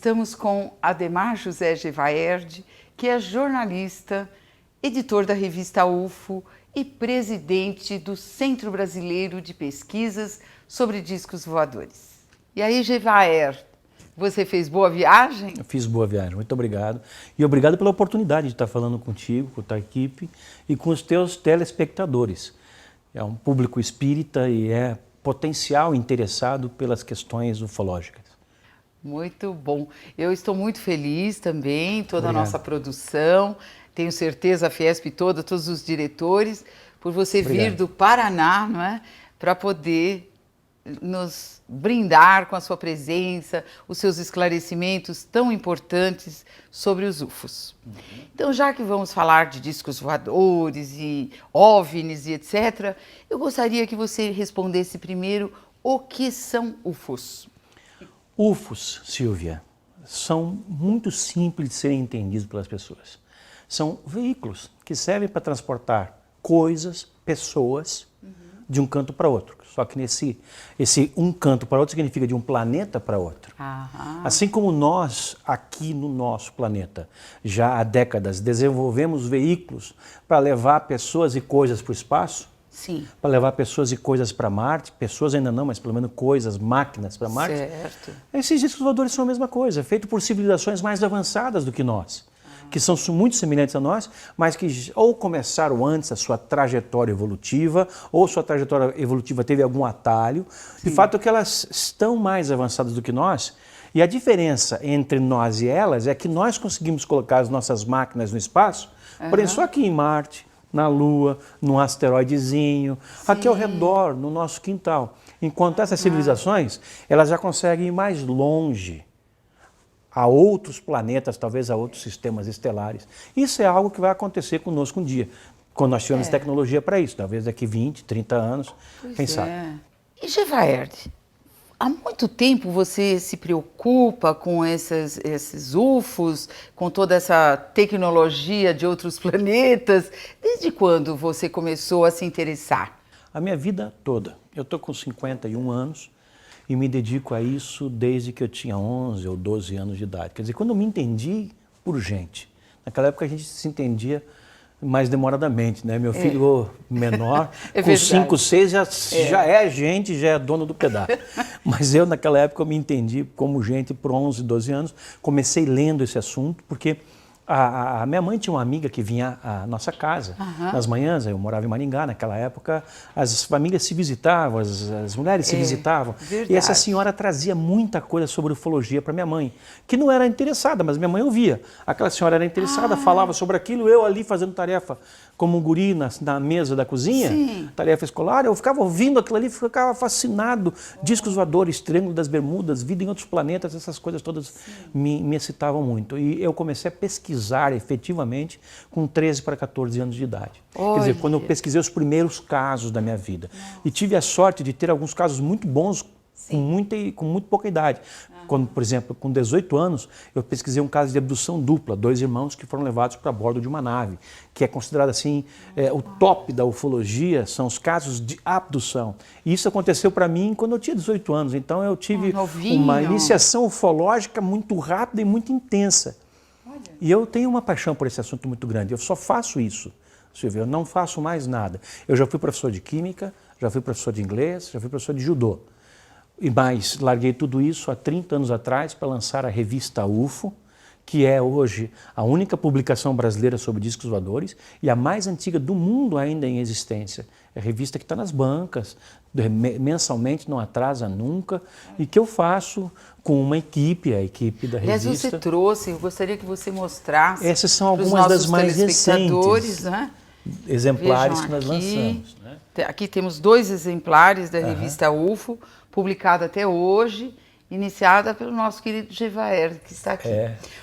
Estamos com Adhemar José Gevaerd, que é jornalista, editor da revista UFO e presidente do Centro Brasileiro de Pesquisas sobre Discos Voadores. E aí, Gevaerd, você fez boa viagem? Eu fiz boa viagem, muito obrigado. E obrigado pela oportunidade de estar falando contigo, com a tua equipe e com os teus telespectadores. É um público espírita e é potencial interessado pelas questões ufológicas. Muito bom. Eu estou muito feliz também, toda a nossa produção, tenho certeza, a Fiesp toda, todos os diretores, por você vir do Paraná, não é? Para poder nos brindar com a sua presença, os seus esclarecimentos tão importantes sobre os UFOs. Então, já que vamos falar de discos voadores e OVNIs e etc., eu gostaria que você respondesse primeiro o que são UFOs. UFOs, Silvia, são muito simples de serem entendidos pelas pessoas. São veículos que servem para transportar coisas, pessoas, de um canto para outro. Só que esse um canto para outro significa de um planeta para outro. Assim como nós, aqui no nosso planeta, já há décadas desenvolvemos veículos para levar pessoas e coisas para o espaço, para levar pessoas e coisas para Marte, pessoas ainda não, mas pelo menos coisas, máquinas para Marte. Certo. Esses discos voadores são a mesma coisa, feitos por civilizações mais avançadas do que nós, que são muito semelhantes a nós, mas que ou começaram antes a sua trajetória evolutiva, ou sua trajetória evolutiva teve algum atalho. De fato é que elas estão mais avançadas do que nós, e a diferença entre nós e elas é que nós conseguimos colocar as nossas máquinas no espaço, porém só aqui em Marte, na Lua, num asteroidezinho, aqui ao redor, no nosso quintal. Enquanto essas civilizações, elas já conseguem ir mais longe, a outros planetas, talvez a outros sistemas estelares. Isso é algo que vai acontecer conosco um dia, quando nós tivermos tecnologia para isso, talvez daqui 20, 30 anos, quem sabe. E Gevaerd, há muito tempo você se preocupa com esses UFOs, com toda essa tecnologia de outros planetas? Desde quando você começou a se interessar? A minha vida toda. Eu estou com 51 anos e me dedico a isso desde que eu tinha 11 ou 12 anos de idade. Quer dizer, quando eu me entendi por gente. Naquela época a gente se entendia mais demoradamente, né? Meu filho menor, com 5, 6, já é gente, já é dono do pedaço. Mas eu, naquela época, eu me entendi como gente por 11, 12 anos. Comecei lendo esse assunto, porque a minha mãe tinha uma amiga que vinha à nossa casa nas manhãs. Eu morava em Maringá, naquela época as famílias se visitavam, as mulheres se visitavam. Verdade. E essa senhora trazia muita coisa sobre ufologia para minha mãe, que não era interessada, mas minha mãe ouvia. Aquela senhora era interessada, falava sobre aquilo, eu ali fazendo tarefa como um guri na mesa da cozinha, tarefa escolar, eu ficava ouvindo aquilo ali, ficava fascinado. Discos voadores, Triângulo das Bermudas, vida em outros planetas, essas coisas todas me excitavam muito. E eu comecei a pesquisar efetivamente com 13 para 14 anos de idade. Quer dizer, quando eu pesquisei os primeiros casos da minha vida. E tive a sorte de ter alguns casos muito bons com muito pouca idade. Quando, por exemplo, com 18 anos, eu pesquisei um caso de abdução dupla, 2 irmãos que foram levados para bordo de uma nave, que é considerado assim, o top da ufologia são os casos de abdução. E isso aconteceu para mim quando eu tinha 18 anos, então eu tive uma iniciação ufológica muito rápida e muito intensa. E eu tenho uma paixão por esse assunto muito grande, eu só faço isso, Silvia, eu não faço mais nada. Eu já fui professor de química, já fui professor de inglês, já fui professor de judô. Mas larguei tudo isso há 30 anos atrás para lançar a revista UFO, que é hoje a única publicação brasileira sobre discos voadores e a mais antiga do mundo ainda em existência. É a revista que está nas bancas, mensalmente, não atrasa nunca, e que eu faço com uma equipe, a equipe da revista. Aliás, você trouxe, eu gostaria que você mostrasse. Essas são algumas das mais recentes né? exemplares que nós lançamos. Né? Aqui temos 2 exemplares da revista UFO, publicada até hoje, iniciada pelo nosso querido Gevaerd, que está aqui.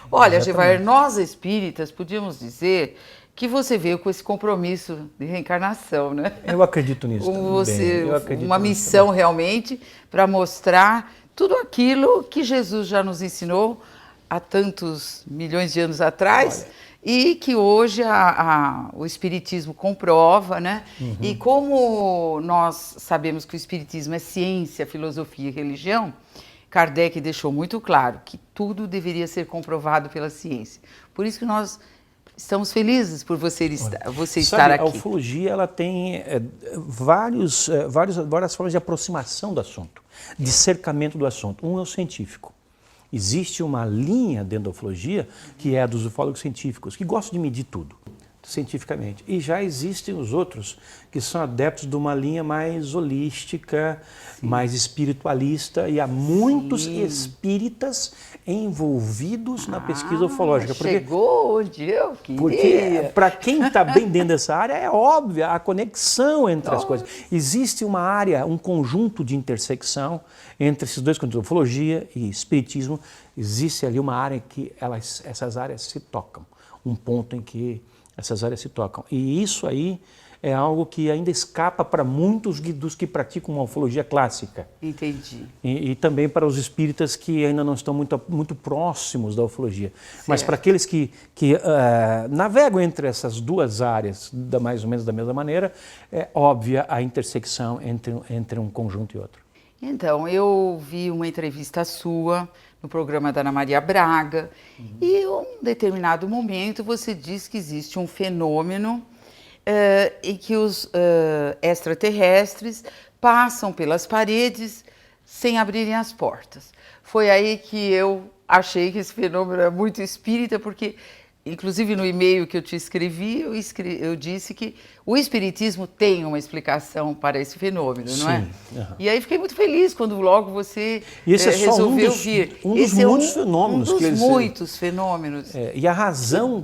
Olha, Gevaerd, nós espíritas podíamos dizer que você veio com esse compromisso de reencarnação, né? Eu acredito nisso também. Uma missão realmente para mostrar tudo aquilo que Jesus já nos ensinou há tantos milhões de anos atrás. E que hoje o Espiritismo comprova, né? E como nós sabemos que o Espiritismo é ciência, filosofia e religião, Kardec deixou muito claro que tudo deveria ser comprovado pela ciência. Por isso que nós estamos felizes por você estar aqui. A ufologia ela tem várias formas de aproximação do assunto, de cercamento do assunto. Um é o científico. Existe uma linha dentro da ufologia que é a dos ufólogos científicos, que gostam de medir tudo cientificamente. E já existem os outros que são adeptos de uma linha mais holística, mais espiritualista, e há muitos espíritas envolvidos na pesquisa ufológica. Chegou onde eu queria. Porque para quem está bem dentro dessa área é óbvia a conexão entre as coisas. Existe uma área, um conjunto de intersecção entre esses dois conjuntos, ufologia e espiritismo. Existe ali uma área que essas áreas se tocam, um ponto em que essas áreas se tocam. E isso aí é algo que ainda escapa para muitos dos que praticam uma ufologia clássica. Entendi. E também para os espíritas que ainda não estão muito próximos da ufologia. Certo. Mas para aqueles que navegam entre essas duas áreas, mais ou menos da mesma maneira, é óbvia a intersecção entre um conjunto e outro. Então, eu vi uma entrevista sua no programa da Ana Maria Braga, e em um determinado momento você diz que existe um fenômeno em que os extraterrestres passam pelas paredes sem abrirem as portas. Foi aí que eu achei que esse fenômeno é muito espírita, porque, inclusive no e-mail que eu te escrevi, eu disse que o espiritismo tem uma explicação para esse fenômeno, Sim, não é? E aí fiquei muito feliz quando logo você resolveu vir. Esse é muitos fenômenos. Um dos muitos fenômenos. E a razão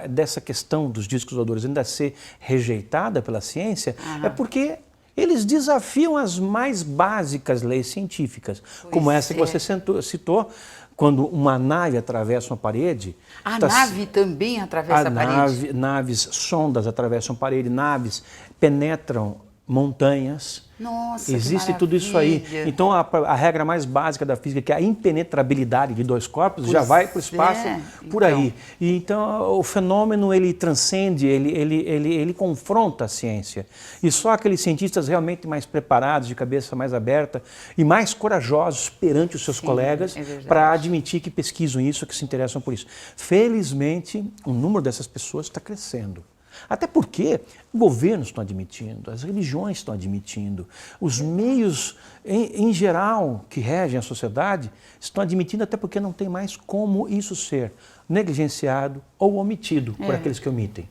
dessa questão dos discos voadores ainda ser rejeitada pela ciência é porque eles desafiam as mais básicas leis científicas, como essa que você citou. Quando uma nave atravessa uma parede... A nave também atravessa a parede? Naves, sondas atravessam parede, naves penetram montanhas. Nossa, existe tudo isso aí. Então a regra mais básica da física, que é a impenetrabilidade de dois corpos, já vai para o espaço por aí. E então o fenômeno ele transcende, ele confronta a ciência. E só aqueles cientistas realmente mais preparados, de cabeça mais aberta e mais corajosos perante os seus colegas para admitir que pesquisam isso, que se interessam por isso. Felizmente, o número dessas pessoas está crescendo. Até porque governos estão admitindo, as religiões estão admitindo, os meios em geral que regem a sociedade estão admitindo, até porque não tem mais como isso ser negligenciado ou omitido por aqueles que omitem.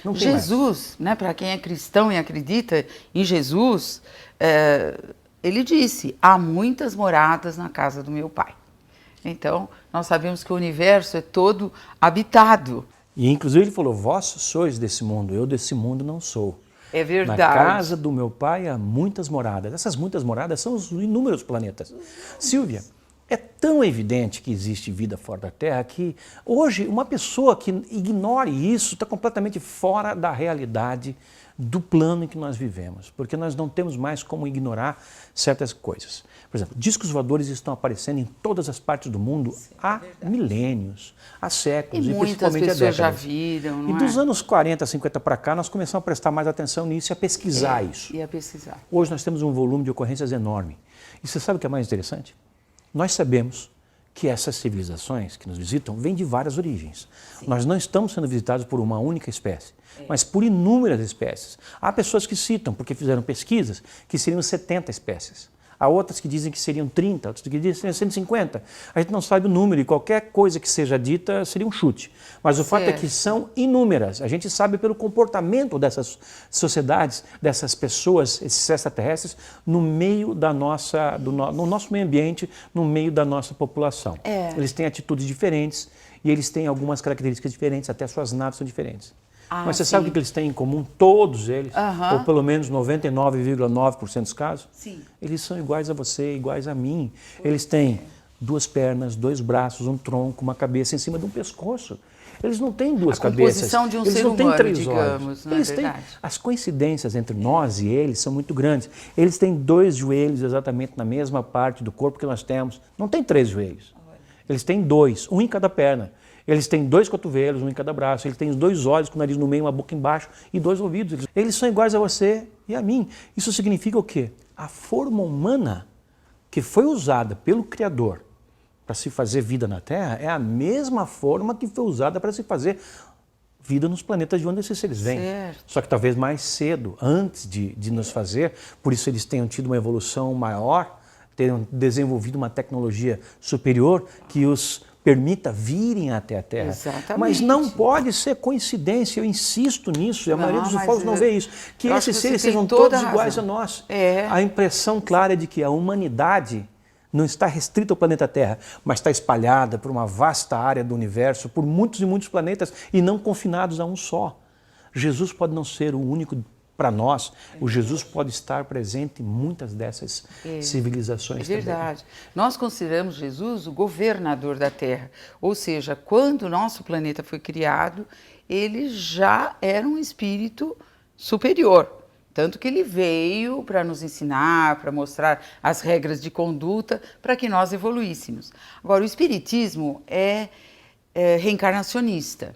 Não tem Jesus, né, para quem é cristão e acredita em Jesus, ele disse, há muitas moradas na casa do meu Pai. Então, nós sabemos que o universo é todo habitado. E inclusive ele falou, vós sois desse mundo, eu desse mundo não sou. É verdade. Na casa do meu Pai há muitas moradas. Essas muitas moradas são os inúmeros planetas. Silvia, é tão evidente que existe vida fora da Terra que hoje uma pessoa que ignore isso está completamente fora da realidade do plano em que nós vivemos, porque nós não temos mais como ignorar certas coisas. Por exemplo, discos voadores estão aparecendo em todas as partes do mundo há milênios, há séculos, e principalmente há décadas. Muitas pessoas já viram, não é? E dos anos 40, 50 para cá, nós começamos a prestar mais atenção nisso e a pesquisar isso. E a pesquisar. Hoje nós temos um volume de ocorrências enorme. E você sabe o que é mais interessante? Nós sabemos que essas civilizações que nos visitam vêm de várias origens. Sim. Nós não estamos sendo visitados por uma única espécie, mas por inúmeras espécies. Há pessoas que citam, porque fizeram pesquisas, que seriam 70 espécies. Há outras que dizem que seriam 30, outras que dizem que seriam 150. A gente não sabe o número e qualquer coisa que seja dita seria um chute. Mas o fato é que são inúmeras. A gente sabe pelo comportamento dessas sociedades, dessas pessoas, esses extraterrestres, no meio da nossa, no nosso meio ambiente, no meio da nossa população. Eles têm atitudes diferentes e eles têm algumas características diferentes, até suas naves são diferentes. Mas você sabe o que eles têm em comum, todos eles, ou pelo menos 99,9% dos casos? Sim. Eles são iguais a você, iguais a mim. Eles têm duas pernas, dois braços, um tronco, uma cabeça em cima de um pescoço. Eles não têm duas cabeças. A composição de um eles ser não têm humano, três digamos, olhos. não é Eles verdade? têm, as coincidências entre nós e eles são muito grandes. Eles têm dois joelhos exatamente na mesma parte do corpo que nós temos. Não tem três joelhos. Eles têm dois, um em cada perna. Eles têm dois cotovelos, um em cada braço. Eles têm dois olhos com o nariz no meio, uma boca embaixo e dois ouvidos. Eles são iguais a você e a mim. Isso significa o quê? A forma humana que foi usada pelo Criador para se fazer vida na Terra é a mesma forma que foi usada para se fazer vida nos planetas de onde esses seres vêm. Certo. Só que talvez mais cedo, antes de nos fazer, por isso eles tenham tido uma evolução maior, tenham desenvolvido uma tecnologia superior que os permita virem até a Terra. Exatamente. Mas não pode ser coincidência, eu insisto nisso, e a maioria dos ufólogos não vê isso, que esses seres sejam todos iguais a nós. A impressão clara é de que a humanidade não está restrita ao planeta Terra, mas está espalhada por uma vasta área do universo, por muitos e muitos planetas, e não confinados a um só. Jesus pode não ser o único para nós, o Jesus pode estar presente em muitas dessas civilizações também. É verdade. Nós consideramos Jesus o governador da Terra, ou seja, quando o nosso planeta foi criado, ele já era um espírito superior. Tanto que ele veio para nos ensinar, para mostrar as regras de conduta, para que nós evoluíssemos. Agora, o Espiritismo é reencarnacionista.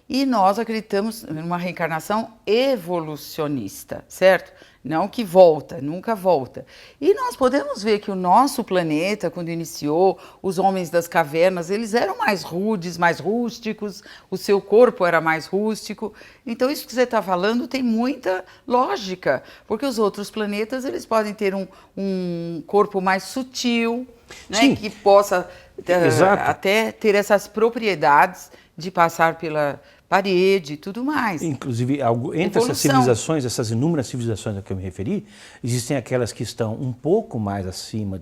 E nós acreditamos numa reencarnação evolucionista, certo? Não que volta, nunca volta. E nós podemos ver que o nosso planeta, quando iniciou, os homens das cavernas, eles eram mais rudes, mais rústicos, o seu corpo era mais rústico. Então isso que você está falando tem muita lógica, porque os outros planetas, eles podem ter um corpo mais sutil, né, que possa até ter essas propriedades de passar pela parede e tudo mais. Inclusive, entre essas civilizações, essas inúmeras civilizações a que eu me referi, existem aquelas que estão um pouco mais acima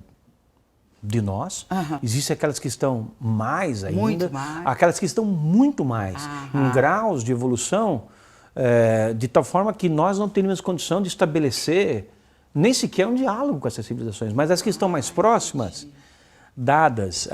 de nós, existem aquelas que estão mais ainda, muito mais. Aquelas que estão muito mais, em graus de evolução, de tal forma que nós não teríamos condição de estabelecer nem sequer um diálogo com essas civilizações, mas as que estão mais próximas, dadas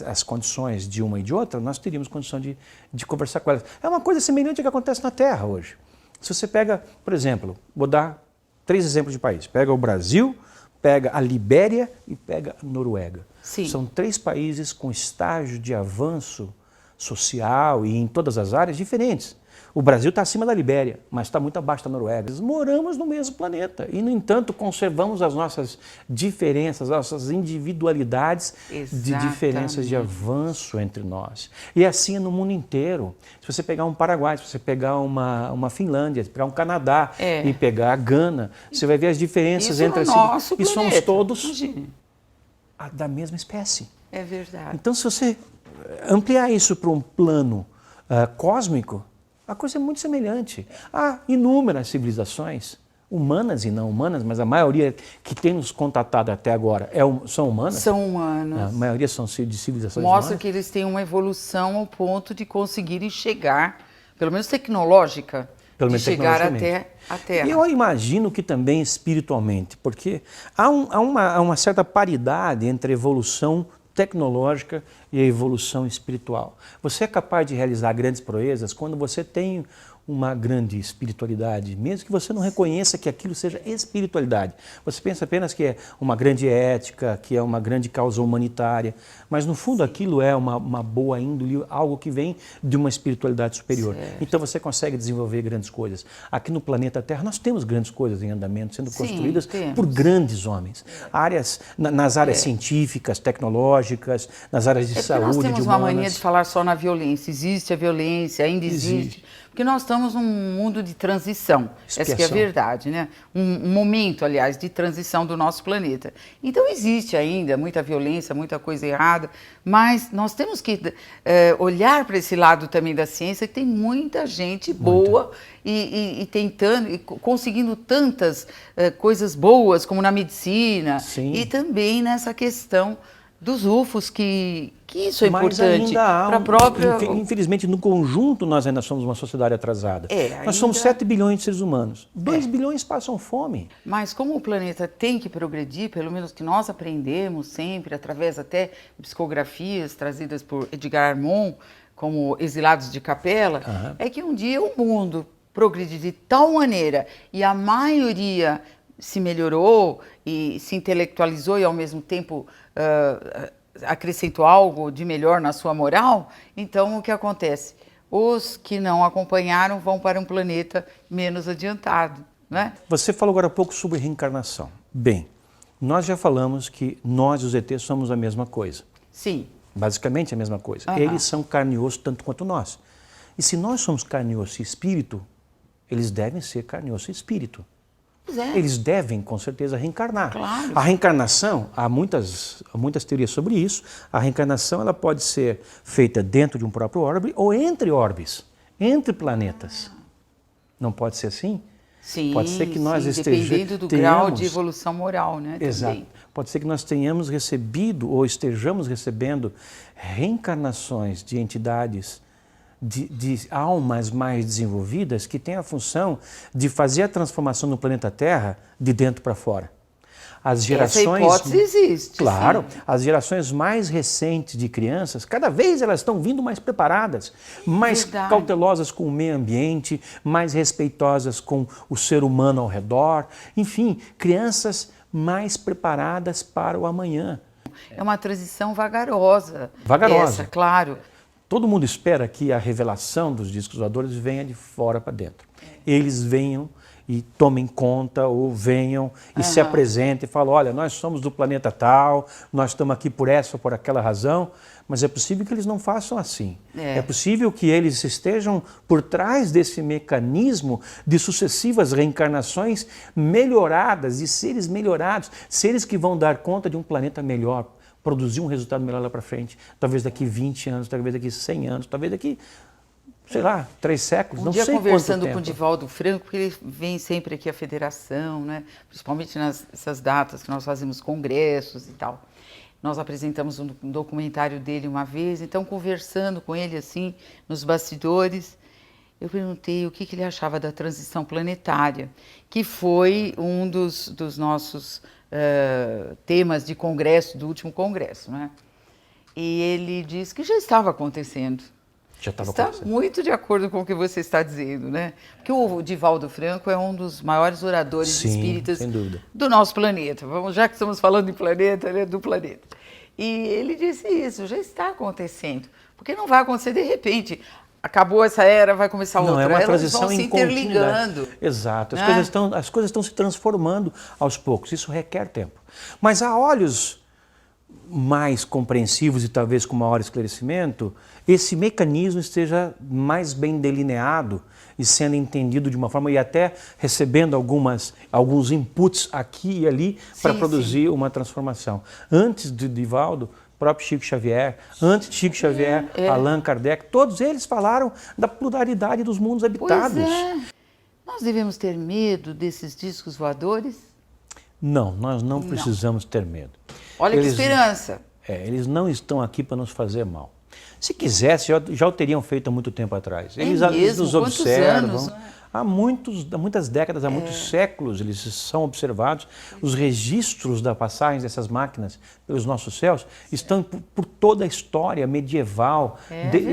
as condições de uma e de outra, nós teríamos condição de conversar com elas. É uma coisa semelhante ao que acontece na Terra hoje. Se você pega, por exemplo, vou dar 3 exemplos de países. Pega o Brasil, pega a Libéria e pega a Noruega. Sim. São 3 países com estágio de avanço social e em todas as áreas diferentes. O Brasil está acima da Libéria, mas está muito abaixo da Noruega. Nós moramos no mesmo planeta e, no entanto, conservamos as nossas diferenças, as nossas individualidades de diferenças de avanço entre nós. E assim é no mundo inteiro. Se você pegar um Paraguai, se você pegar uma Finlândia, se pegar um Canadá e pegar a Gana, você vai ver as diferenças entre si. E somos todos da mesma espécie. É verdade. Então, se você ampliar isso para um plano cósmico, a coisa é muito semelhante. Há inúmeras civilizações, humanas e não humanas, mas a maioria que tem nos contatado até agora são humanas? São humanas. A maioria são de civilizações Mostra humanas. que eles têm uma evolução ao ponto de conseguirem chegar, pelo menos tecnológica, de chegar até a Terra. E eu imagino que também espiritualmente, porque há uma certa paridade entre a evolução tecnológica e a evolução espiritual. Você é capaz de realizar grandes proezas quando você tem uma grande espiritualidade, mesmo que você não reconheça que aquilo seja espiritualidade. Você pensa apenas que é uma grande ética, que é uma grande causa humanitária, mas no fundo aquilo é uma boa índole, algo que vem de uma espiritualidade superior. Certo. Então você consegue desenvolver grandes coisas. Aqui no planeta Terra nós temos grandes coisas em andamento, sendo construídas por grandes homens. Nas áreas científicas, tecnológicas, nas áreas de saúde, nós temos uma humanas. mania de falar só na violência. Existe a violência, ainda existe. Porque nós estamos num mundo de transição, essa que é a verdade, né? Um momento, aliás, de transição do nosso planeta. Então existe ainda muita violência, muita coisa errada, mas nós temos que olhar para esse lado também da ciência, que tem muita gente boa e tentando, e conseguindo tantas coisas boas, como na medicina, e também nessa questão dos UFOs, que isso é importante para a própria... Infelizmente, no conjunto, nós ainda somos uma sociedade atrasada. Nós somos 7 bilhões de seres humanos. 2 bilhões passam fome. Mas como o planeta tem que progredir, pelo menos que nós aprendemos sempre, através até de psicografias trazidas por Edgar Morin, como Exilados de Capela, é que um dia o mundo progredir de tal maneira e a maioria se melhorou e se intelectualizou e ao mesmo tempo acrescentou algo de melhor na sua moral, então o que acontece? Os que não acompanharam vão para um planeta menos adiantado, né? Você falou agora há pouco sobre reencarnação. Bem, Nós já falamos que nós, os ETs, somos a mesma coisa. Sim. Basicamente a mesma coisa. Eles são carne e osso tanto quanto nós. E se nós somos carne, osso e espírito, eles devem ser carne, osso e espírito. Eles devem, com certeza, reencarnar. Claro. A reencarnação, há muitas teorias sobre isso, a reencarnação ela pode ser feita dentro de um próprio orbe ou entre orbes, entre planetas. Não pode ser assim? Sim, pode ser que nós dependendo do grau de evolução moral, né? Exato. Também. Pode ser que nós tenhamos recebido ou estejamos recebendo reencarnações de entidades, de almas mais desenvolvidas que têm a função de fazer a transformação no planeta Terra de dentro para fora. As gerações, essa hipótese existe. Claro, sim. As gerações mais recentes de crianças, cada vez elas estão vindo mais preparadas, mais cautelosas com o meio ambiente, mais respeitosas com o ser humano ao redor. Enfim, crianças mais preparadas para o amanhã. É uma transição vagarosa. Vagarosa. Essa, claro. Todo mundo espera que a revelação dos discos voadores venha de fora para dentro. Eles venham e tomem conta, ou venham e se apresentem e falam, olha, nós somos do planeta tal, nós estamos aqui por essa ou por aquela razão, mas é possível que eles não façam assim. É possível que eles estejam por trás desse mecanismo de sucessivas reencarnações melhoradas, de seres melhorados, seres que vão dar conta de um planeta melhor, produzir um resultado melhor lá para frente, talvez daqui 20 anos, talvez daqui 100 anos, talvez daqui, sei lá, 3 séculos, não sei quanto tempo. Um dia conversando com o Divaldo Franco, porque ele vem sempre aqui à federação, né? Principalmente nessas datas que nós fazemos congressos e tal. Nós apresentamos um documentário dele uma vez, então conversando com ele assim, nos bastidores, eu perguntei o que ele achava da transição planetária, que foi um dos nossos temas de congresso, do último congresso, né? E ele disse que já estava acontecendo. Já estava está acontecendo. Muito de acordo com o que você está dizendo, né? Porque o Divaldo Franco é um dos maiores oradores espíritas do nosso planeta. Vamos, já que estamos falando em planeta, ele é do planeta. E ele disse isso, já está acontecendo. Porque não vai acontecer de repente. Acabou essa era, vai começar outra. Não, é uma Elas transição vão se interligando. Exato. As coisas estão se transformando aos poucos. Isso requer tempo. Mas a olhos mais compreensivos e talvez com maior esclarecimento, esse mecanismo esteja mais bem delineado e sendo entendido de uma forma e até recebendo alguns inputs aqui e ali para produzir uma transformação. Antes de Divaldo, próprio Chico Xavier, antes de Chico Xavier, Allan Kardec, todos eles falaram da pluralidade dos mundos habitados. Pois é. Nós devemos ter medo desses discos voadores? Não, nós não precisamos ter medo. Olha que esperança. Eles não estão aqui para nos fazer mal. Se quisesse, já o teriam feito há muito tempo atrás. Eles nos observam. Anos, né? Há muitas décadas, há muitos séculos, eles são observados. Os registros da passagem dessas máquinas pelos nossos céus estão por toda a história medieval.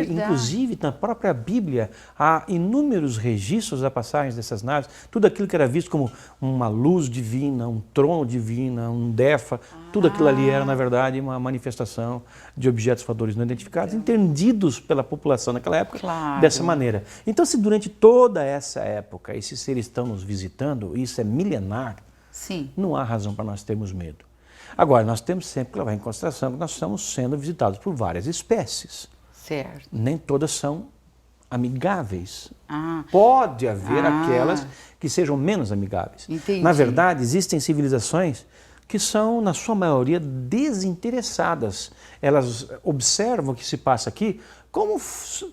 Inclusive, na própria Bíblia, há inúmeros registros da passagem dessas naves. Tudo aquilo que era visto como uma luz divina, um trono divino, um Defa, tudo aquilo ali era, na verdade, uma manifestação de objetos voadores não identificados, entendidos pela população naquela época dessa maneira. Então, se durante toda essa época esses seres estão nos visitando, isso é milenar, não há razão para nós termos medo. Agora, nós temos sempre que levar em consideração que nós estamos sendo visitados por várias espécies. Certo. Nem todas são amigáveis. Pode haver aquelas que sejam menos amigáveis. Entendi. Na verdade, existem civilizações que são, na sua maioria, desinteressadas. Elas observam o que se passa aqui, como,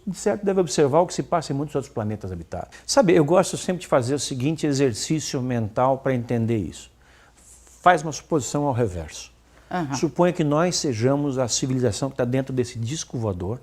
de certo, deve observar o que se passa em muitos outros planetas habitados. Sabe, eu gosto sempre de fazer o seguinte exercício mental para entender isso. Faz uma suposição ao reverso. Suponha que nós sejamos a civilização que está dentro desse disco voador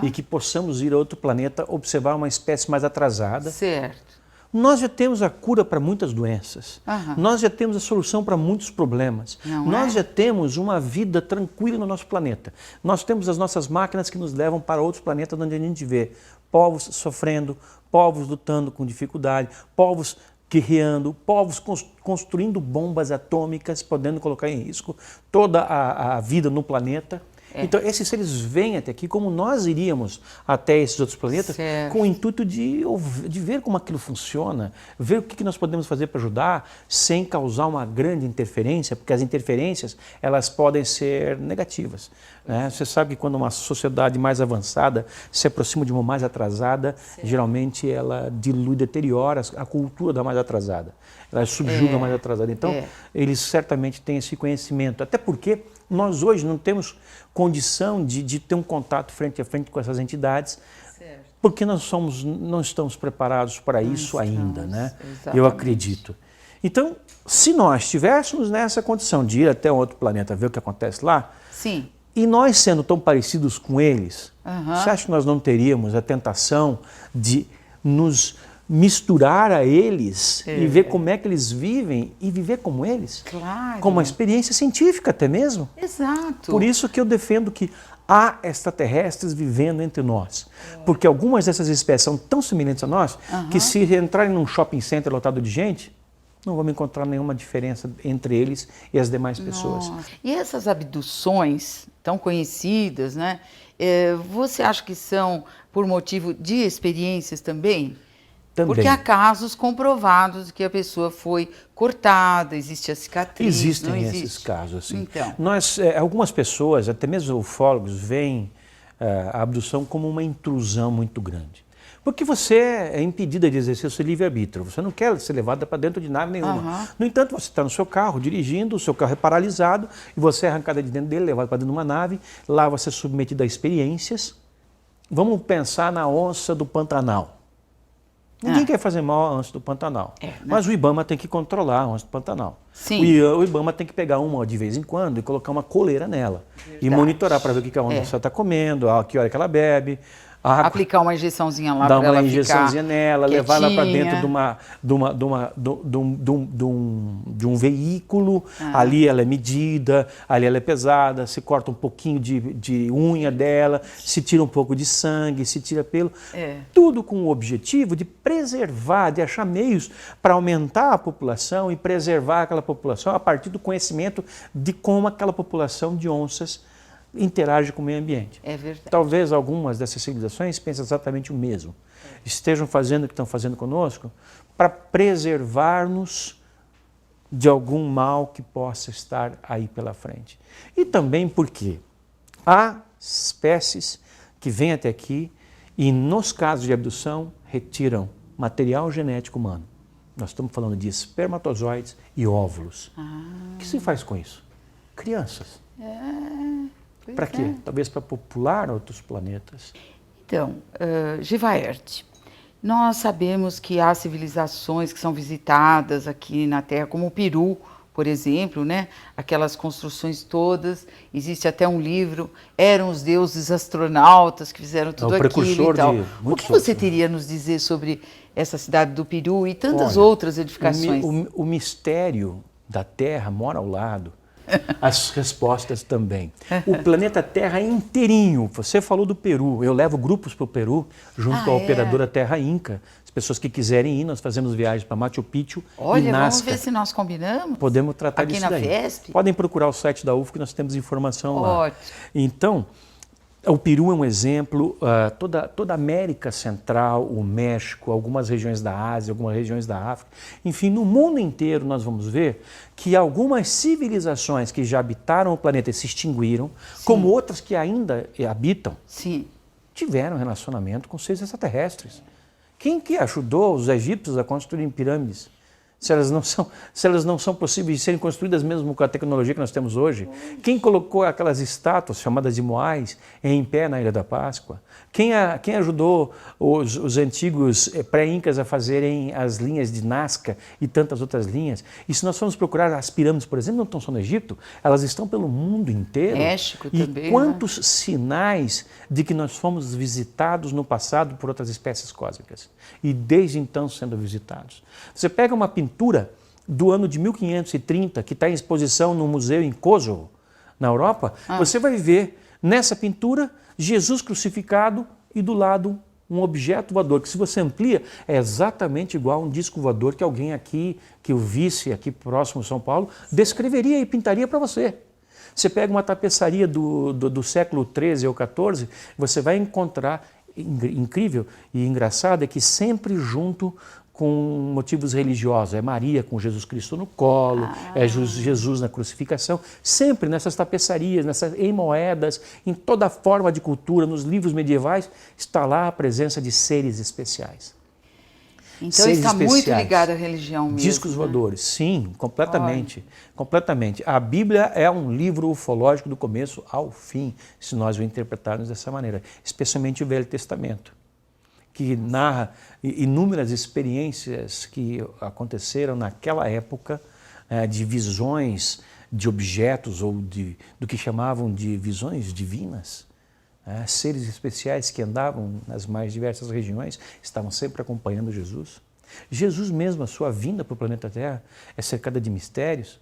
e que possamos ir a outro planeta observar uma espécie mais atrasada. Certo. Nós já temos a cura para muitas doenças. Nós já temos a solução para muitos problemas. Nós já temos uma vida tranquila no nosso planeta. Nós temos as nossas máquinas que nos levam para outros planetas onde a gente vê povos sofrendo, povos lutando com dificuldade, povos guerreando, povos construindo bombas atômicas, podendo colocar em risco toda a vida no planeta. Então, esses seres vêm até aqui, como nós iríamos até esses outros planetas, com o intuito de ver como aquilo funciona, ver o que nós podemos fazer para ajudar, sem causar uma grande interferência, porque as interferências, elas podem ser negativas. Né? Você sabe que quando uma sociedade mais avançada se aproxima de uma mais atrasada, geralmente ela dilui, deteriora a cultura da mais atrasada. Ela subjuga a mais atrasada. Então, eles certamente têm esse conhecimento. Até porque nós hoje não temos condição de ter um contato frente a frente com essas entidades, porque não estamos preparados para isso ainda, né? Eu acredito. Então, se nós estivéssemos nessa condição de ir até um outro planeta ver o que acontece lá, sim, e nós sendo tão parecidos com eles, você acha que nós não teríamos a tentação de nos misturar a eles e ver como é que eles vivem e viver como eles? Claro. Com uma experiência científica até mesmo. Exato. Por isso que eu defendo que há extraterrestres vivendo entre nós. Porque algumas dessas espécies são tão semelhantes a nós que se entrarem num shopping center lotado de gente, não vamos encontrar nenhuma diferença entre eles e as demais pessoas. E essas abduções tão conhecidas, né? Você acha que são por motivo de experiências também? Porque há casos comprovados que a pessoa foi cortada, existe a cicatriz. Existem esses casos, assim. Então. Algumas pessoas, até mesmo ufólogos, veem a abdução como uma intrusão muito grande. Porque você é impedida de exercer o seu livre-arbítrio. Você não quer ser levada para dentro de nave nenhuma. No entanto, você está no seu carro, dirigindo, o seu carro é paralisado, e você é arrancada de dentro dele, levado para dentro de uma nave. Lá você é submetido a experiências. Vamos pensar na onça do Pantanal. Ninguém quer fazer mal à onça do Pantanal. Mas o IBAMA tem que controlar a onça do Pantanal. Sim. O IBAMA tem que pegar uma de vez em quando e colocar uma coleira nela. E monitorar para ver o que a onça está comendo, a que hora que ela bebe. Aplicar uma injeçãozinha lá para ela ficar... Dar uma injeçãozinha nela, quietinha. levar ela para dentro de um veículo. Ali ela é medida, ali ela é pesada, se corta um pouquinho de unha dela, se tira um pouco de sangue, se tira pelo. Tudo com o objetivo de preservar, de achar meios para aumentar a população e preservar aquela população a partir do conhecimento de como aquela população de onças interage com o meio ambiente. É verdade. Talvez algumas dessas civilizações pensem exatamente o mesmo. Estejam fazendo o que estão fazendo conosco para preservar-nos de algum mal que possa estar aí pela frente. E também porque há espécies que vêm até aqui e, nos casos de abdução, retiram material genético humano. Nós estamos falando de espermatozoides e óvulos. O que se faz com isso? Crianças. Para quê? Talvez para popular outros planetas. Então, Givaerte, nós sabemos que há civilizações que são visitadas aqui na Terra, como o Peru, por exemplo, né? Aquelas construções todas. Existe até um livro, Eram os Deuses Astronautas que fizeram tudo aquilo e tal. O que você teria a nos dizer sobre essa cidade do Peru e tantas outras edificações? O mistério da Terra mora ao lado. As respostas também. O planeta Terra inteirinho. Você falou do Peru. Eu levo grupos para o Peru, junto com a operadora Terra Inca. As pessoas que quiserem ir, nós fazemos viagens para Machu Picchu e Nazca. Vamos ver se nós combinamos. Podemos tratar disso daí. Aqui na Fiesp? Podem procurar o site da UF que nós temos informação lá. Ótimo. Então, o Peru é um exemplo, toda a América Central, o México, algumas regiões da Ásia, algumas regiões da África. Enfim, no mundo inteiro nós vamos ver que algumas civilizações que já habitaram o planeta e se extinguiram, como outras que ainda habitam, tiveram relacionamento com seres extraterrestres. Quem que ajudou os egípcios a construírem pirâmides? Se elas não são possíveis de serem construídas mesmo com a tecnologia que nós temos hoje? Quem colocou aquelas estátuas chamadas de moais em pé na Ilha da Páscoa? Quem ajudou os antigos pré-incas a fazerem as linhas de Nazca e tantas outras linhas? E se nós formos procurar as pirâmides, por exemplo, não estão só no Egito, elas estão pelo mundo inteiro. México também. E quantos sinais de que nós fomos visitados no passado por outras espécies cósmicas. E desde então sendo visitados. Você pega uma pintura do ano de 1530, que está em exposição no museu em Kosovo, na Europa, você vai ver nessa pintura Jesus crucificado e do lado um objeto voador, que se você amplia é exatamente igual a um disco voador que alguém aqui, que eu visse aqui próximo de São Paulo, descreveria e pintaria para você. Você pega uma tapeçaria do século XIII ou XIV, você vai encontrar, incrível e engraçado, é que sempre junto com motivos religiosos, é Maria com Jesus Cristo no colo, é Jesus na crucificação, sempre nessas tapeçarias, em moedas, em toda forma de cultura, nos livros medievais, está lá a presença de seres especiais. Então seres está especiais. Muito ligado à religião mesmo. Discos voadores, sim, completamente, completamente. A Bíblia é um livro ufológico do começo ao fim, se nós o interpretarmos dessa maneira, especialmente o Velho Testamento, que narra inúmeras experiências que aconteceram naquela época, de visões de objetos ou do que chamavam de visões divinas. Seres especiais que andavam nas mais diversas regiões, estavam sempre acompanhando Jesus. Jesus mesmo, a sua vinda para o planeta Terra, é cercada de mistérios.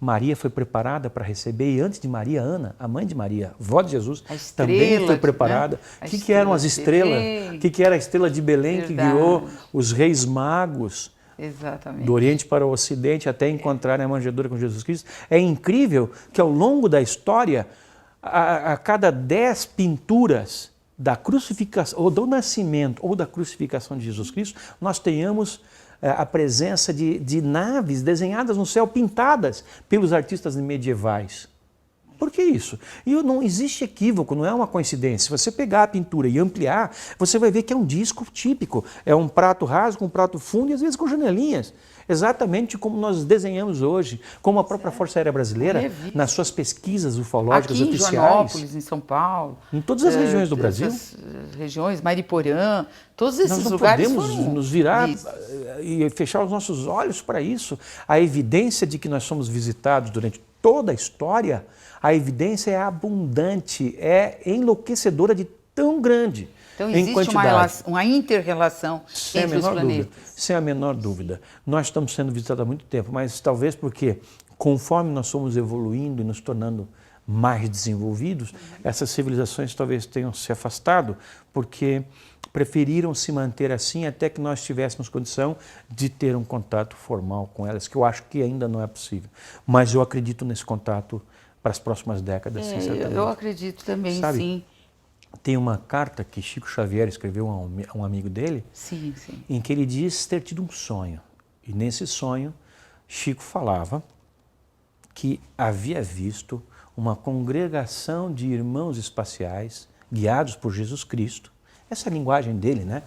Maria foi preparada para receber, e antes de Maria, Ana, a mãe de Maria, vó de Jesus, também foi preparada. O que eram as estrelas? O que era a estrela de Belém que guiou os reis magos? Exatamente. Do Oriente para o Ocidente, até encontrarem a manjedoura com Jesus Cristo? É incrível que ao longo da história, a cada 10 pinturas da crucificação, ou do nascimento, ou da crucificação de Jesus Cristo, nós tenhamos a presença de naves desenhadas no céu, pintadas pelos artistas medievais. Por que isso? E não existe equívoco, não é uma coincidência. Se você pegar a pintura e ampliar, você vai ver que é um disco típico. É um prato raso com um prato fundo e às vezes com janelinhas. Exatamente como nós desenhamos hoje, como a própria Força Aérea Brasileira, nas suas pesquisas ufológicas aqui oficiais. Aqui em Joanópolis, em São Paulo. Em todas as regiões do Brasil. As regiões, Mariporã, todos esses nós não lugares podemos nos virar e fechar os nossos olhos para isso. A evidência de que nós somos visitados durante toda a história, a evidência é abundante, é enlouquecedora de tão grande. Então existe uma inter-relação entre os planetas. Sem a menor dúvida. Nós estamos sendo visitados há muito tempo, mas talvez porque, conforme nós somos evoluindo e nos tornando mais desenvolvidos, essas civilizações talvez tenham se afastado, porque preferiram se manter assim até que nós tivéssemos condição de ter um contato formal com elas, que eu acho que ainda não é possível. Mas eu acredito nesse contato para as próximas décadas, sim, certamente. Eu acredito também, sabe? Sim. Tem uma carta que Chico Xavier escreveu a um amigo dele, sim. em que ele diz ter tido um sonho. E nesse sonho, Chico falava que havia visto uma congregação de irmãos espaciais guiados por Jesus Cristo. Essa é a linguagem dele, né?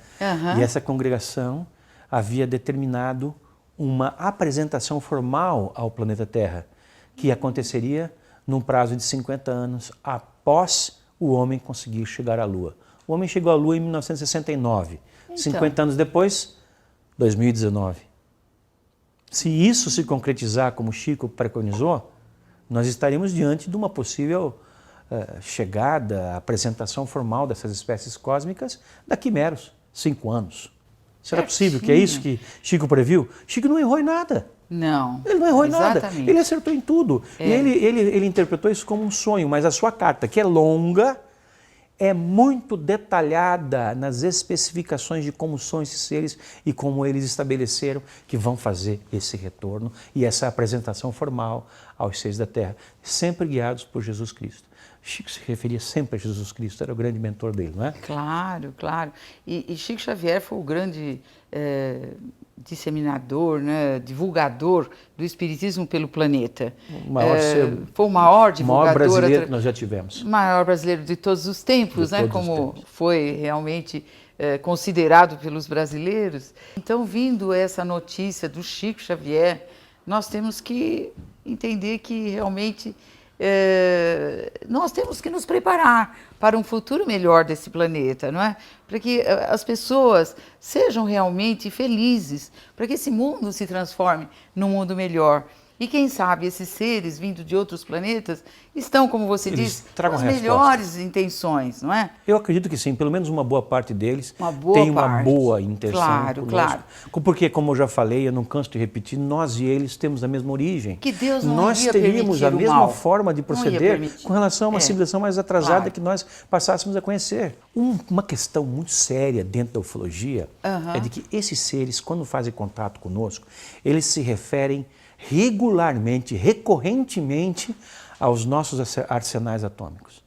E essa congregação havia determinado uma apresentação formal ao planeta Terra, que aconteceria num prazo de 50 anos após o homem conseguir chegar à Lua. O homem chegou à Lua em 1969. Então, 50 anos depois, 2019. Se isso se concretizar como Chico preconizou, nós estaríamos diante de uma possível chegada, apresentação formal dessas espécies cósmicas daqui meros 5 anos. Será possível que é isso que Chico previu? Chico não errou em nada. Não. Ele não errou em nada. Exatamente. Ele acertou em tudo. E ele interpretou isso como um sonho, mas a sua carta, que é longa, é muito detalhada nas especificações de como são esses seres e como eles estabeleceram que vão fazer esse retorno e essa apresentação formal aos seres da Terra, sempre guiados por Jesus Cristo. Chico se referia sempre a Jesus Cristo, era o grande mentor dele, não é? Claro, claro. E Chico Xavier foi o grande disseminador, né, divulgador do espiritismo pelo planeta. Foi o maior divulgador. O maior brasileiro que nós já tivemos. O maior brasileiro de todos os tempos, né, como foi realmente considerado pelos brasileiros. Então, vindo essa notícia do Chico Xavier, nós temos que entender que realmente nós temos que nos preparar para um futuro melhor desse planeta, não é? Para que as pessoas sejam realmente felizes, para que esse mundo se transforme num mundo melhor. E quem sabe esses seres vindo de outros planetas estão, como você disse, com as melhores intenções, não é? Eu acredito que sim, pelo menos uma boa parte deles tem uma boa intenção. Claro, claro. Porque, como eu já falei, eu não canso de repetir, nós e eles temos a mesma origem. Que Deus não nós ia teríamos a mesma mal. forma de proceder com relação a uma civilização mais atrasada que nós passássemos a conhecer. Uma questão muito séria dentro da ufologia é de que esses seres, quando fazem contato conosco, eles se referem regularmente, recorrentemente aos nossos arsenais atômicos.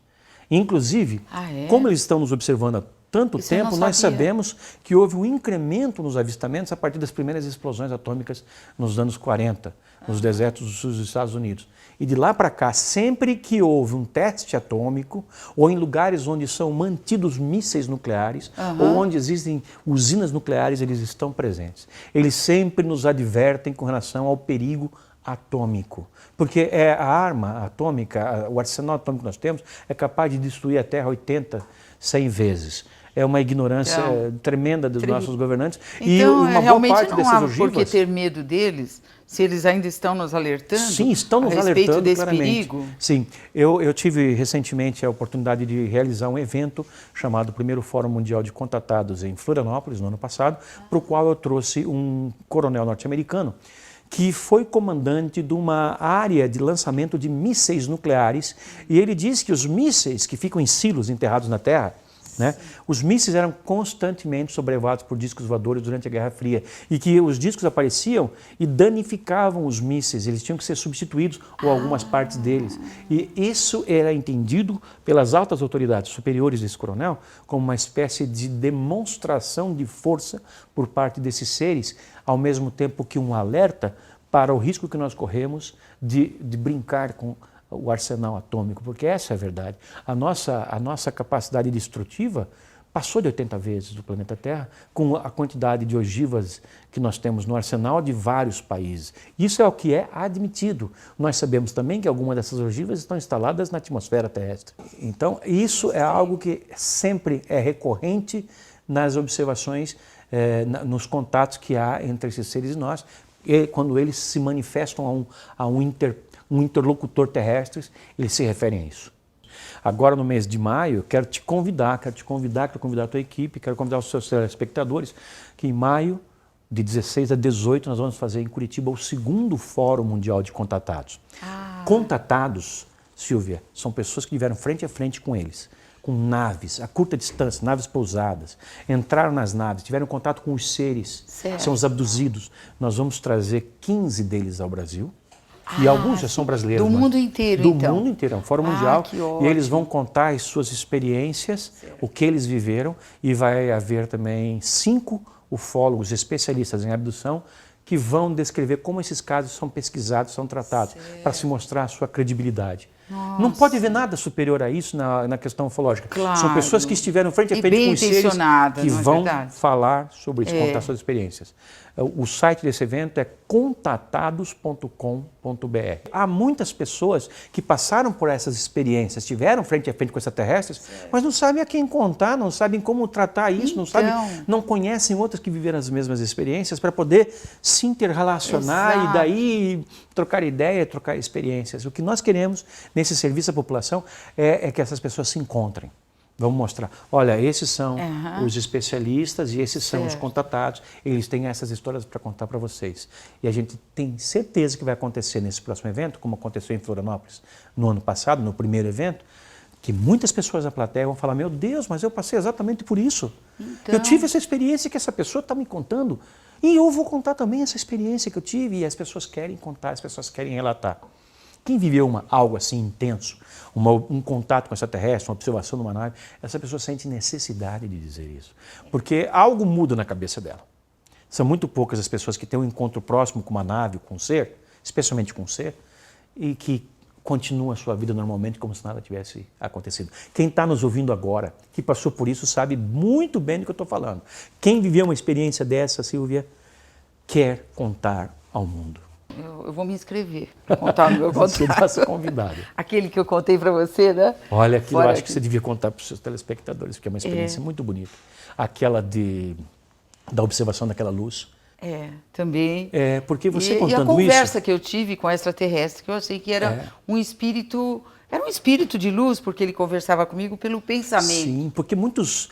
Inclusive, como eles estão nos observando há tanto tempo, nós sabemos que houve um incremento nos avistamentos a partir das primeiras explosões atômicas nos anos 40, nos desertos do sul dos Estados Unidos. E de lá para cá, sempre que houve um teste atômico, ou em lugares onde são mantidos mísseis nucleares, ou onde existem usinas nucleares, eles estão presentes. Eles sempre nos advertem com relação ao perigo atômico. Porque a arma atômica, o arsenal atômico que nós temos, é capaz de destruir a Terra 80, 100 vezes. É uma ignorância tremenda dos nossos governantes. Então, e uma boa parte dessas ogivas... Por que ter medo deles, se eles ainda estão nos alertando? Sim, estão nos alertando respeito desse claramente. perigo? Sim, eu tive recentemente a oportunidade de realizar um evento chamado Primeiro Fórum Mundial de Contatados em Florianópolis, no ano passado, para o qual eu trouxe um coronel norte-americano que foi comandante de uma área de lançamento de mísseis nucleares, e ele disse que os mísseis que ficam em silos enterrados na Terra, né, os mísseis eram constantemente sobrevoados por discos voadores durante a Guerra Fria, e que os discos apareciam e danificavam os mísseis, eles tinham que ser substituídos ou algumas partes deles. E isso era entendido pelas altas autoridades superiores desse coronel como uma espécie de demonstração de força por parte desses seres, ao mesmo tempo que um alerta para o risco que nós corremos de brincar com o arsenal atômico, porque essa é a verdade. A nossa capacidade destrutiva passou de 80 vezes do planeta Terra com a quantidade de ogivas que nós temos no arsenal de vários países. Isso é o que é admitido. Nós sabemos também que algumas dessas ogivas estão instaladas na atmosfera terrestre. Então, isso é algo que sempre é recorrente nas observações, nos contatos que há entre esses seres e nós, quando eles se manifestam a um interlocutor terrestre, eles se referem a isso. Agora, no mês de maio, quero convidar a tua equipe, quero convidar os seus telespectadores, que em maio, de 16 a 18, nós vamos fazer em Curitiba o 2º Fórum Mundial de Contatados. Contatados, Silvia, são pessoas que estiveram frente a frente com eles, com naves, a curta distância, naves pousadas, entraram nas naves, tiveram contato com os seres, são os abduzidos. Nós vamos trazer 15 deles ao Brasil, e alguns já são brasileiros. Do mundo inteiro, então? Do mundo inteiro, é um fórum mundial. E eles vão contar as suas experiências, o que eles viveram, e vai haver também 5 ufólogos especialistas em abdução que vão descrever como esses casos são pesquisados, são tratados, para se mostrar a sua credibilidade. Nossa. Não pode haver nada superior a isso na questão ufológica. Claro. São pessoas que estiveram frente a frente com os seres que vão falar sobre isso, contar suas experiências. O site desse evento é contatados.com.br. Há muitas pessoas que passaram por essas experiências, estiveram frente a frente com extraterrestres, mas não sabem a quem contar, não sabem como tratar isso, não conhecem outras que viveram as mesmas experiências para poder se interrelacionar e daí trocar ideia, trocar experiências. O que nós queremos nesse serviço à população é que essas pessoas se encontrem. Vamos mostrar. Olha, esses são os especialistas e esses são os contatados. Eles têm essas histórias para contar para vocês. E a gente tem certeza que vai acontecer nesse próximo evento, como aconteceu em Florianópolis no ano passado, no primeiro evento, que muitas pessoas da plateia vão falar, meu Deus, mas eu passei exatamente por isso. Então... Eu tive essa experiência que essa pessoa está me contando. E eu vou contar também essa experiência que eu tive. E as pessoas querem contar, as pessoas querem relatar. Quem viveu algo assim intenso, um contato com extraterrestre, uma observação numa nave, essa pessoa sente necessidade de dizer isso. Porque algo muda na cabeça dela. São muito poucas as pessoas que têm um encontro próximo com uma nave, com um ser, especialmente com um ser, e que continuam a sua vida normalmente como se nada tivesse acontecido. Quem está nos ouvindo agora, que passou por isso, sabe muito bem do que eu estou falando. Quem viveu uma experiência dessa, Silvia, quer contar ao mundo. Eu vou me inscrever para contar o meu contato. Você está se convidado. Aquele que eu contei para você, né? Olha, aquilo eu acho que você devia contar para os seus telespectadores, porque é uma experiência muito bonita. Aquela da observação daquela luz. Também. Porque você contando isso... E a conversa que eu tive com a extraterrestre, que eu achei que era um espírito Era um espírito de luz, porque ele conversava comigo pelo pensamento. Sim, porque muitas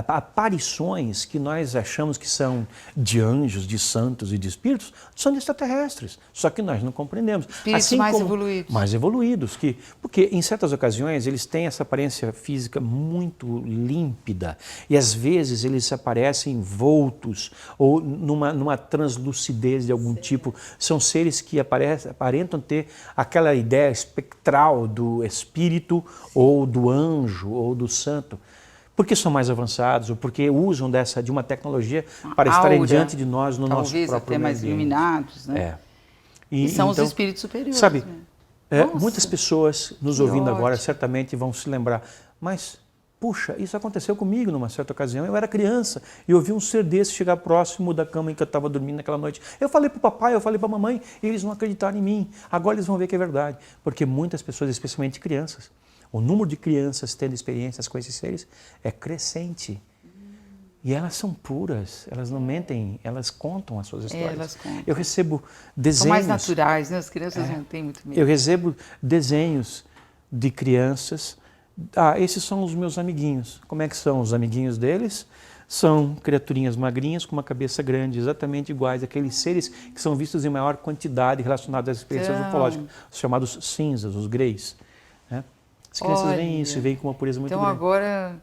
aparições que nós achamos que são de anjos, de santos e de espíritos, são de extraterrestres. Só que nós não compreendemos. Espíritos assim mais como, evoluídos. Mais evoluídos. Porque em certas ocasiões eles têm essa aparência física muito límpida. E às vezes eles aparecem envoltos ou numa translucidez de algum tipo. São seres que aparentam ter aquela ideia espectral do espírito ou do anjo ou do santo, porque são mais avançados ou porque usam de uma tecnologia para estarem diante de nós no nosso próprio talvez até mais iluminados, né? E são então, os espíritos superiores. Sabe, muitas pessoas nos ouvindo agora certamente vão se lembrar, mas puxa, isso aconteceu comigo numa certa ocasião. Eu era criança e eu vi um ser desse chegar próximo da cama em que eu estava dormindo naquela noite. Eu falei para o papai, eu falei para a mamãe, e eles não acreditaram em mim. Agora eles vão ver que é verdade. Porque muitas pessoas, especialmente crianças, o número de crianças tendo experiências com esses seres é crescente. E elas são puras, elas não mentem, elas contam as suas histórias. Elas contam. Eu recebo desenhos... São mais naturais, né? As crianças não têm muito medo. Eu recebo desenhos de crianças. Esses são os meus amiguinhos. Como é que são os amiguinhos deles? São criaturinhas magrinhas com uma cabeça grande, exatamente iguais àqueles seres que são vistos em maior quantidade relacionados às experiências ufológicas, os chamados cinzas, os greys. Né? As crianças veem isso e veem com uma pureza muito grande. Então agora,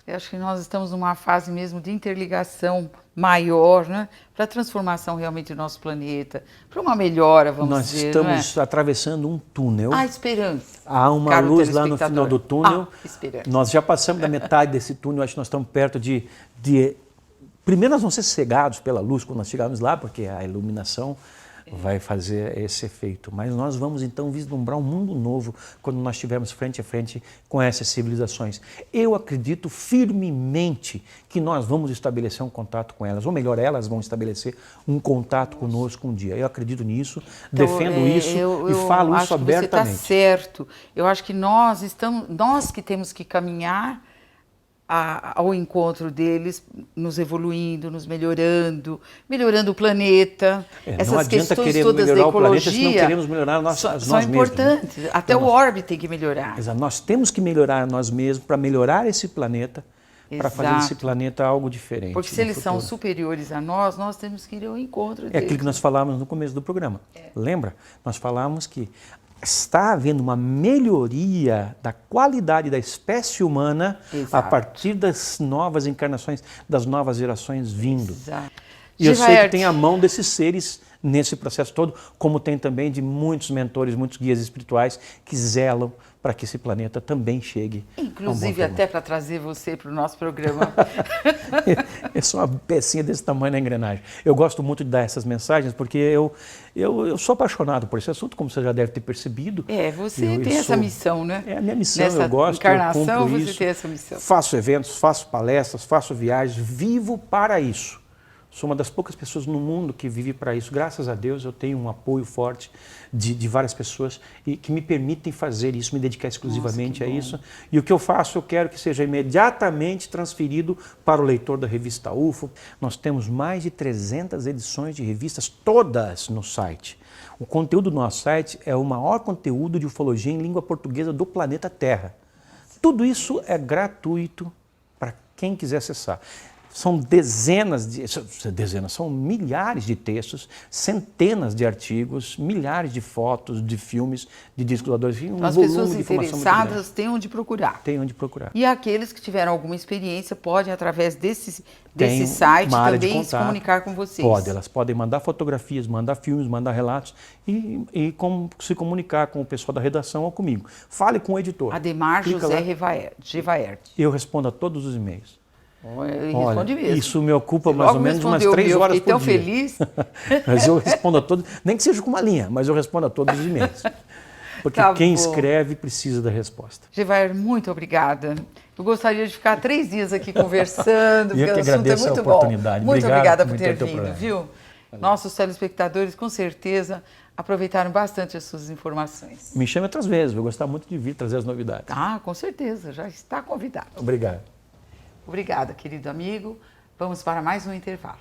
eu acho que nós estamos numa fase mesmo de interligação maior, né? Para a transformação realmente do nosso planeta, para uma melhora, vamos dizer. Nós estamos atravessando um túnel. Esperança. Há uma luz lá no final do túnel. Esperança. Nós já passamos da metade desse túnel, acho que nós estamos perto de... Primeiro nós vamos ser cegados pela luz quando nós chegarmos lá, porque a iluminação vai fazer esse efeito. Mas nós vamos então vislumbrar um mundo novo quando nós estivermos frente a frente com essas civilizações. Eu acredito firmemente que nós vamos estabelecer um contato com elas, ou melhor, elas vão estabelecer um contato conosco um dia. Eu acredito nisso, então, defendo isso e falo isso abertamente. Você está certo. Eu acho que nós que temos que caminhar ao encontro deles, nos evoluindo, nos melhorando o planeta. Não adianta querer melhorar o planeta se não queremos melhorar nós mesmos. São importantes. Né? Até então, o orbe tem que melhorar. Exato. Nós temos que melhorar nós mesmos para melhorar esse planeta, para fazer desse planeta algo diferente. Porque se eles são superiores a nós temos que ir ao encontro deles. É aquilo que nós falávamos no começo do programa. Lembra? Nós falamos que está havendo uma melhoria da qualidade da espécie humana a partir das novas encarnações, das novas gerações vindo. Exato. E eu sei que tem a mão desses seres nesse processo todo, como tem também de muitos mentores, muitos guias espirituais que zelam para que esse planeta também chegue. Inclusive até para trazer você para o nosso programa. É só uma pecinha desse tamanho na engrenagem. Eu gosto muito de dar essas mensagens porque eu sou apaixonado por esse assunto, como você já deve ter percebido. Você tem essa missão, né? É a minha missão, Nessa eu gosto, encarnação, eu cumpro você isso. tem essa missão. Faço eventos, faço palestras, faço viagens, vivo para isso. Sou uma das poucas pessoas no mundo que vive para isso. Graças a Deus eu tenho um apoio forte de várias pessoas e que me permitem fazer isso, me dedicar exclusivamente a isso. E o que eu faço eu quero que seja imediatamente transferido para o leitor da revista UFO. Nós temos mais de 300 edições de revistas, todas no site. O conteúdo do nosso site é o maior conteúdo de ufologia em língua portuguesa do planeta Terra. Tudo isso é gratuito para quem quiser acessar. São são milhares de textos, centenas de artigos, milhares de fotos, de filmes, de discos voadores. As pessoas interessadas têm onde procurar. Tem onde procurar. E aqueles que tiveram alguma experiência podem, através desse site, também se comunicar com vocês. Elas podem mandar fotografias, mandar filmes, mandar relatos e se comunicar com o pessoal da redação ou comigo. Fale com o editor. Ademar José Gevaert. Eu respondo a todos os e-mails. Responde mesmo. Isso me ocupa mais ou menos umas 3 horas por dia. Tão feliz. Mas eu respondo a todos, nem que seja com uma linha, mas eu respondo a todos os e-mails. Porque quem escreve precisa da resposta. Gevaert, muito obrigada. Eu gostaria de ficar 3 dias aqui conversando, porque o assunto é muito bom. Muito obrigada por ter vindo, viu? Nossos telespectadores, com certeza, aproveitaram bastante as suas informações. Me chame outras vezes, vou gostar muito de vir trazer as novidades. Com certeza, já está convidado. Obrigado. Obrigada, querido amigo. Vamos para mais um intervalo.